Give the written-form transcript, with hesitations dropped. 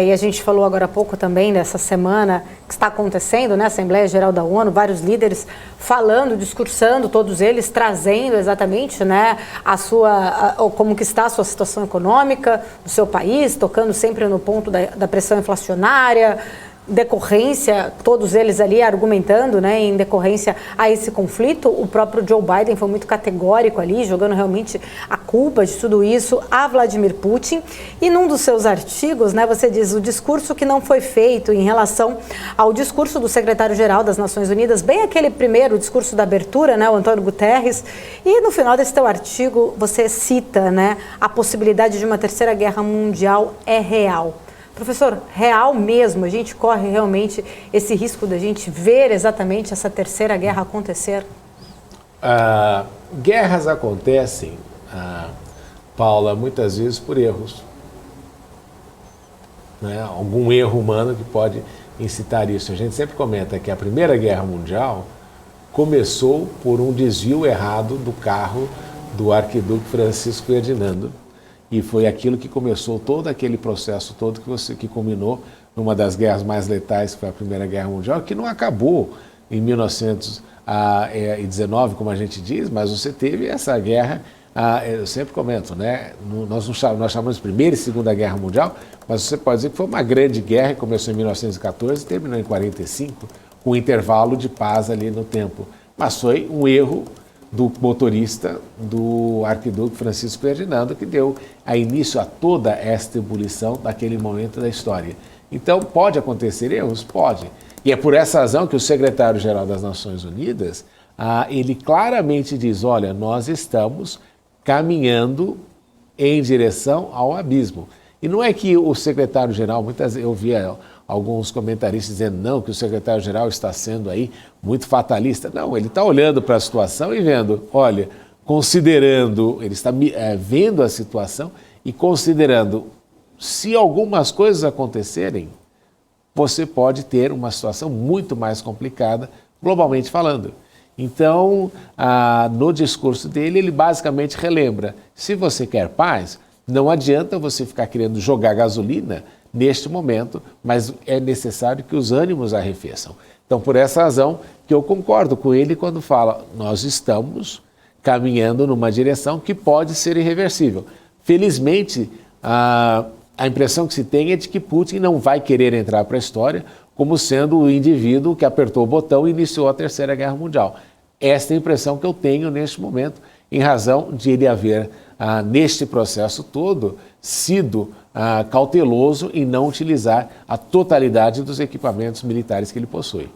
E a gente falou agora há pouco também dessa semana que está acontecendo, né, Assembleia Geral da ONU, vários líderes falando, discursando, todos eles trazendo exatamente, né, como que está a sua situação econômica do seu país, tocando sempre no ponto da pressão inflacionária, decorrência, todos eles ali argumentando, né, em decorrência a esse conflito. O próprio Joe Biden foi muito categórico ali, jogando realmente a culpa de tudo isso a Vladimir Putin. E num dos seus artigos, né, você diz o discurso que não foi feito em relação ao discurso do secretário-geral das Nações Unidas, bem aquele primeiro discurso da abertura, né, o Antônio Guterres. E no final desse teu artigo você cita, né, a possibilidade de uma terceira guerra mundial é real. Professor, real mesmo, a gente corre realmente esse risco da gente ver exatamente essa terceira guerra acontecer? Guerras acontecem, Paula, muitas vezes por erros. Né? Algum erro humano que pode incitar isso. A gente sempre comenta que a Primeira Guerra Mundial começou por um desvio errado do carro do arquiduque Francisco Ferdinando. E foi aquilo que começou todo aquele processo todo que culminou numa das guerras mais letais, que foi a Primeira Guerra Mundial, que não acabou em 1919, como a gente diz, mas você teve essa guerra, eu sempre comento, né? Nós chamamos de Primeira e Segunda Guerra Mundial, mas você pode dizer que foi uma grande guerra que começou em 1914 e terminou em 1945, com um intervalo de paz ali no tempo. Mas foi um erro do motorista do arquiduque Francisco Ferdinando, que deu início a toda esta ebulição daquele momento da história. Então, pode acontecer erros? Pode. E é por essa razão que o secretário-geral das Nações Unidas, ele claramente diz, olha, nós estamos caminhando em direção ao abismo. E não é que o secretário-geral, muitas vezes eu via alguns comentaristas dizendo não, que o secretário-geral está sendo aí muito fatalista. Não, ele está olhando para a situação e vendo, olha, considerando, ele está vendo a situação e considerando, se algumas coisas acontecerem, você pode ter uma situação muito mais complicada, globalmente falando. Então, no discurso dele, ele basicamente relembra, se você quer paz, não adianta você ficar querendo jogar gasolina neste momento, mas é necessário que os ânimos arrefeçam. Então, por essa razão que eu concordo com ele quando fala, nós estamos caminhando numa direção que pode ser irreversível. Felizmente, a impressão que se tem é de que Putin não vai querer entrar para a história como sendo o indivíduo que apertou o botão e iniciou a Terceira Guerra Mundial. Esta é a impressão que eu tenho neste momento, em razão de ele haver, neste processo todo, sido cauteloso em não utilizar a totalidade dos equipamentos militares que ele possui.